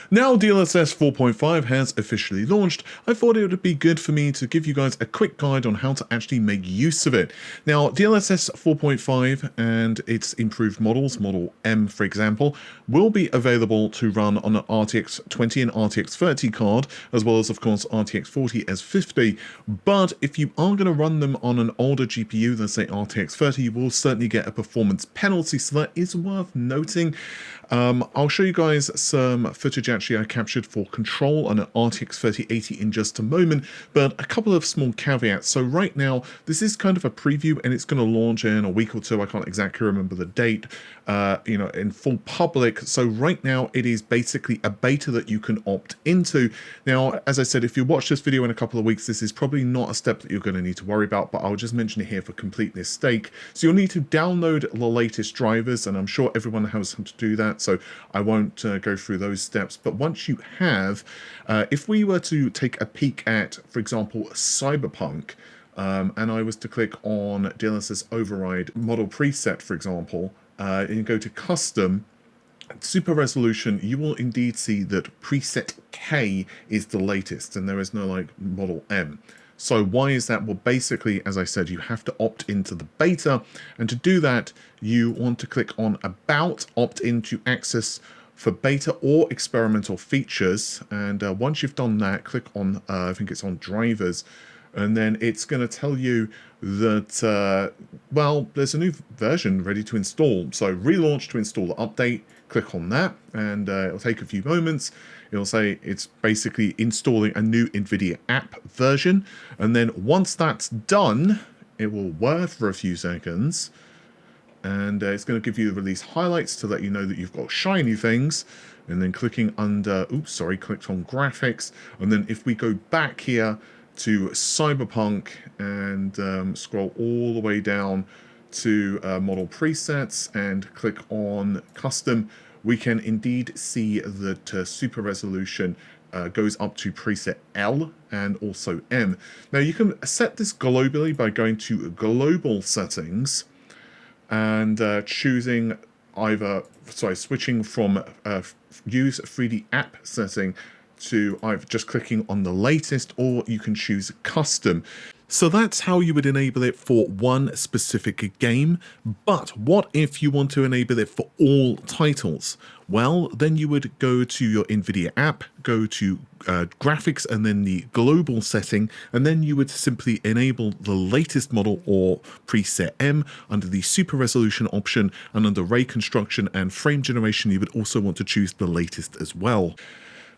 Now DLSS 4.5 has officially launched, I thought it would be good for me to give you guys a quick guide on how to actually make use of it. Now DLSS 4.5 and its improved models, Model M for example, will be available to run on an RTX 20 and RTX 30 card, as well as of course RTX 40 S50, but if you are going to run them on an older GPU, let's say RTX 30, you will certainly get a performance penalty, so that is worth noting. I'll show you guys some footage actually I captured for Control on an RTX 3080 in just a moment, but a couple of small caveats. So right now, this is kind of a preview and it's going to launch in a week or two. I can't exactly remember the date, in full public. So right now it is basically a beta that you can opt into. Now, as I said, if you watch this video in a couple of weeks, this is probably not a step that you're going to need to worry about, but I'll just mention it here for completeness sake. So you'll need to download the latest drivers, and I'm sure everyone has to do that, so I won't go through those steps. But once you have, if we were to take a peek at, for example, Cyberpunk, and I was to click on DLSS override model preset, for example, and you go to custom, super resolution, you will indeed see that preset K is the latest and there is no like model M. So why is that? Well, basically, as I said, you have to opt into the beta, and to do that, you want to click on About, opt into access for beta or experimental features, and once you've done that, click on, I think it's on drivers, and then it's going to tell you that, well, there's a new version ready to install. So relaunch to install the update, click on that, and it'll take a few moments. It'll say it's basically installing a new Nvidia App version, and then once that's done, it will whir for a few seconds, and it's going to give you the release highlights to let you know that you've got shiny things, and then clicking under, oops, sorry, clicked on graphics, and then if we go back here to Cyberpunk and scroll all the way down to model presets and click on custom, we can indeed see that super resolution goes up to preset L and also M. Now you can set this globally by going to global settings and choosing either, switching from use 3D app setting to either just clicking on the latest, or you can choose custom. So that's how you would enable it for one specific game. But what if you want to enable it for all titles? Well, then you would go to your Nvidia app, go to graphics and then the global setting, and then you would simply enable the latest model or preset M under the super resolution option, and under ray construction and frame generation, you would also want to choose the latest as well.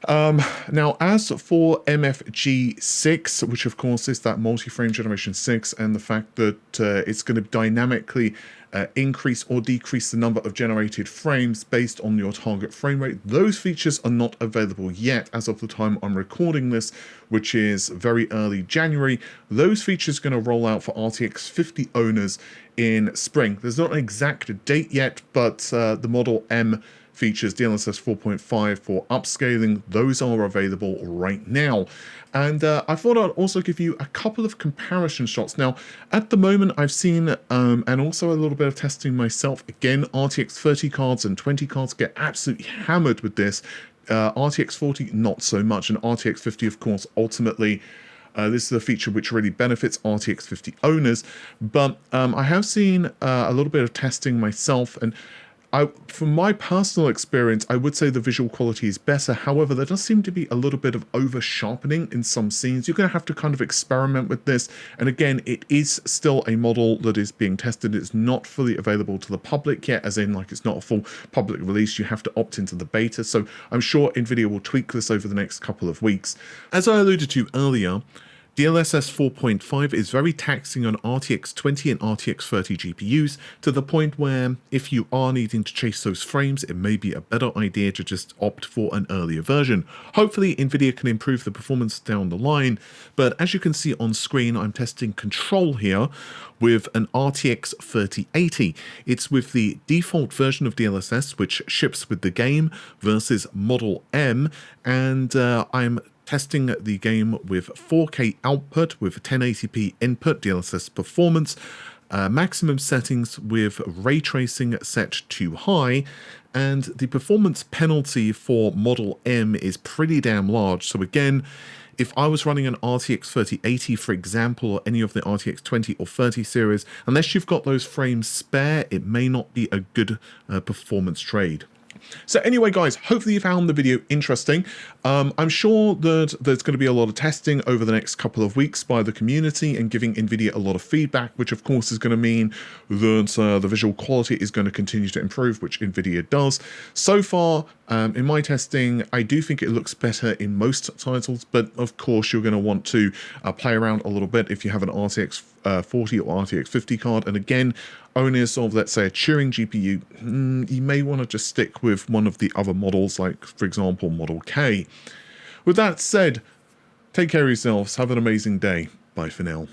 Now, as for MFG6, which of course is that multi-frame generation 6, and the fact that it's going to dynamically increase or decrease the number of generated frames based on your target frame rate, those features are not available yet as of the time I'm recording this, which is very early January. Those features are going to roll out for RTX 50 owners in spring. There's not an exact date yet, but the Model M features DLSS 4.5 for upscaling, those are available right now. And I thought I'd also give you a couple of comparison shots. Now, at the moment, I've seen, and also a little bit of testing myself, again, RTX 30 cards and 20 cards get absolutely hammered with this. RTX 40, not so much, and RTX 50, of course, ultimately, this is a feature which really benefits RTX 50 owners, but I have seen a little bit of testing myself, and from my personal experience, I would say the visual quality is better. However, there does seem to be a little bit of over sharpening in some scenes. You're going to have to kind of experiment with this. And again, it is still a model that is being tested. It's not fully available to the public yet, as in like it's not a full public release. You have to opt into the beta. So I'm sure Nvidia will tweak this over the next couple of weeks. As I alluded to earlier, DLSS 4.5 is very taxing on RTX 20 and RTX 30 GPUs, to the point where if you are needing to chase those frames, it may be a better idea to just opt for an earlier version. Hopefully Nvidia can improve the performance down the line, but as you can see on screen, I'm testing Control here with an RTX 3080. It's with the default version of DLSS, which ships with the game, versus Model M, and I'm testing the game with 4K output with 1080p input DLSS performance, maximum settings with ray tracing set to high, and the performance penalty for Model M is pretty damn large. So again, if I was running an RTX 3080, for example, or any of the RTX 20 or 30 series, unless you've got those frames spare, it may not be a good performance trade. So anyway, guys, hopefully you found the video interesting. I'm sure that there's going to be a lot of testing over the next couple of weeks by the community and giving Nvidia a lot of feedback, which of course is going to mean that the visual quality is going to continue to improve, which Nvidia does. So far, in my testing, I do think it looks better in most titles, but of course you're going to want to play around a little bit if you have an RTX 40 or RTX 50 card. And again, owners of, let's say, a Turing GPU, you may want to just stick with one of the other models, like, for example, Model K. With that said, take care of yourselves. Have an amazing day. Bye for now.